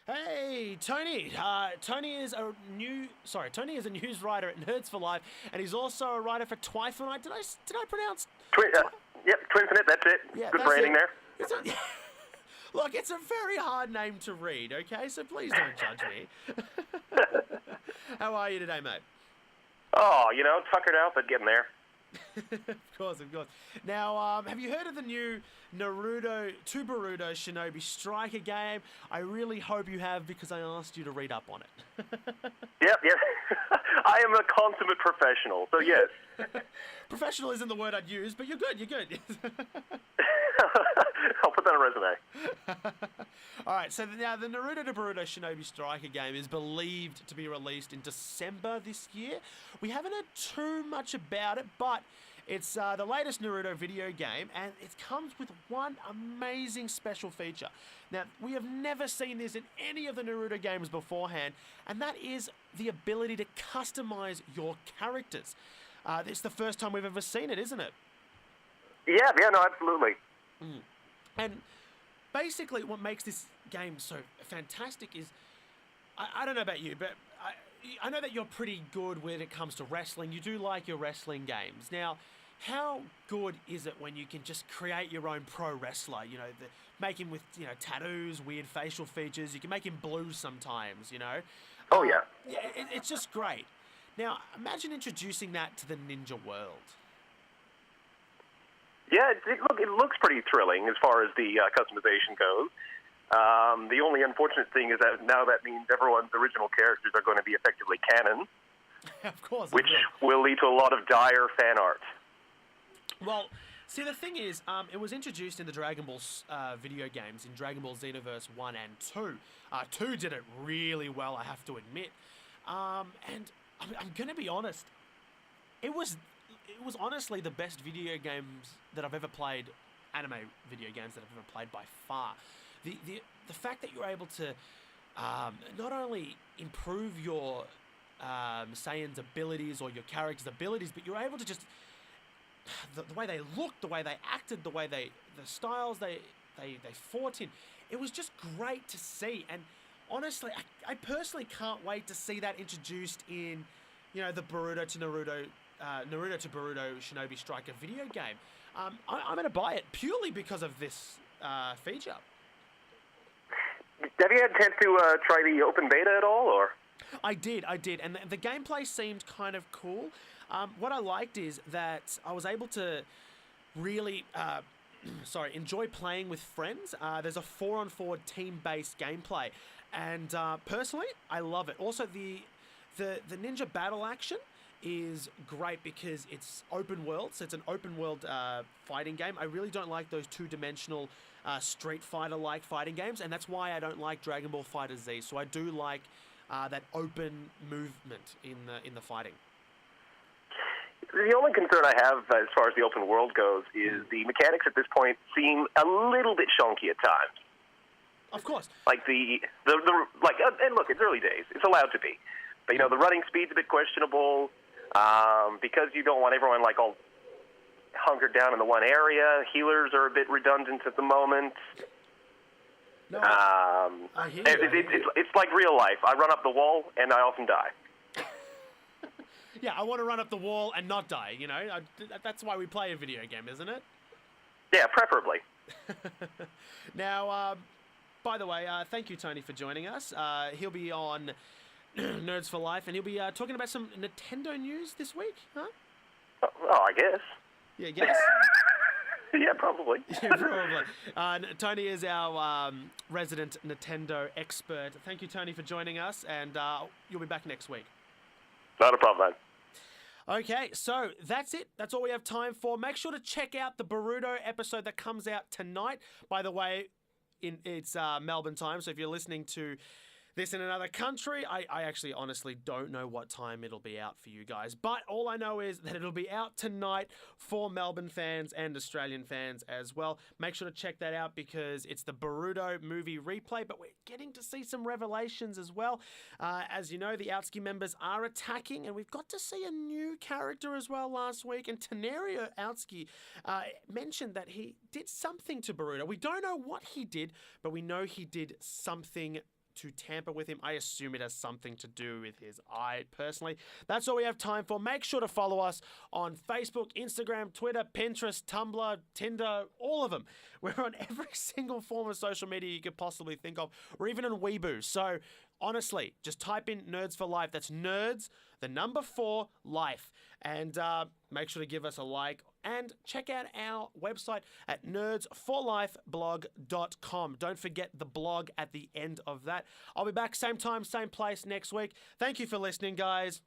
Hey, Tony. Tony is a news writer at Nerds for Life, and he's also a writer for Twifinite. Did I pronounce? Yep, Twinfinite. That's it. Yeah, good that's branding it. there. Look, it's a very hard name to read. Okay, so please don't judge me. How are you today, mate? Oh, tuckered out, but getting there. Of course. Now, have you heard of the new Naruto to Boruto Shinobi Striker game? I really hope you have, because I asked you to read up on it. Yep. I am a consummate professional, so yes. Professional isn't the word I'd use, but you're good. I'll put that on a resume. All right, so now the Naruto to Boruto Shinobi Striker game is believed to be released in December this year. We haven't heard too much about it, but it's the latest Naruto video game, and it comes with one amazing special feature. Now, we have never seen this in any of the Naruto games beforehand, and that is the ability to customize your characters. It's the first time we've ever seen it, isn't it? Yeah, no, absolutely. And basically what makes this game so fantastic is, I don't know about you, but I know that you're pretty good when it comes to wrestling. You do like your wrestling games. Now, how good is it when you can just create your own pro wrestler? Make him with, tattoos, weird facial features. You can make him blue sometimes, Oh, yeah. It's just great. Now, imagine introducing that to the ninja world. Yeah, it looks pretty thrilling as far as the customization goes. The only unfortunate thing is that now that means everyone's original characters are going to be effectively canon. Of course. Which will lead to a lot of dire fan art. Well, see, the thing is, it was introduced in the Dragon Ball video games, in Dragon Ball Xenoverse 1 and 2. 2 did it really well, I have to admit. And I'm going to be honest, it was honestly the best video games that I've ever played, anime video games that I've ever played by far. The fact that you're able to not only improve your Saiyan's abilities or your character's abilities, but you're able to just the way they looked, the way they acted, the styles they fought in. It was just great to see, and honestly, I personally can't wait to see that introduced in, the Boruto to Boruto Shinobi Striker video game. I'm going to buy it purely because of this feature. Have you had a chance to try the open beta at all, or? I did, and the gameplay seemed kind of cool. What I liked is that I was able to really, enjoy playing with friends. There's a 4-on-4 team-based gameplay, and personally, I love it. Also, the ninja battle action is great because it's open world, so it's an open world fighting game. I really don't like those two-dimensional Street Fighter-like fighting games, and that's why I don't like Dragon Ball FighterZ. So I do like that open movement in the fighting. The only concern I have as far as the open world goes is the mechanics at this point seem a little bit shonky at times. Of course. Like and look, it's early days. It's allowed to be. But, the running speed's a bit questionable because you don't want everyone, all hunkered down in the one area. Healers are a bit redundant at the moment. No, I hear you. It's like real life. I run up the wall, and I often die. Yeah, I want to run up the wall and not die, That's why we play a video game, isn't it? Yeah, preferably. Now, by the way, thank you, Tony, for joining us. He'll be on Nerds for Life, and he'll be talking about some Nintendo news this week, huh? Oh, I guess. Yeah, guess. Yeah, probably. Yeah, probably. Tony is our resident Nintendo expert. Thank you, Tony, for joining us, and you'll be back next week. Not a problem, man. Okay, so that's it. That's all we have time for. Make sure to check out the Boruto episode that comes out tonight. By the way, it's Melbourne time, so if you're listening to this in another country. I actually honestly don't know what time it'll be out for you guys, but all I know is that it'll be out tonight for Melbourne fans and Australian fans as well. Make sure to check that out because it's the Boruto movie replay, but we're getting to see some revelations as well. As you know, the Outski members are attacking, and we've got to see a new character as well last week, and Tenario Outski mentioned that he did something to Boruto. We don't know what he did, but we know he did something to tamper with him. I assume it has something to do with his eye, personally. That's all we have time for. Make sure to follow us on Facebook, Instagram, Twitter, Pinterest, Tumblr, Tinder, all of them. We're on every single form of social media you could possibly think of. We're even on Weibo. So honestly, just type in Nerds for Life. That's Nerds, the number 4, Life. And make sure to give us a like and check out our website at nerdsforlifeblog.com. Don't forget the blog at the end of that. I'll be back same time, same place next week. Thank you for listening, guys.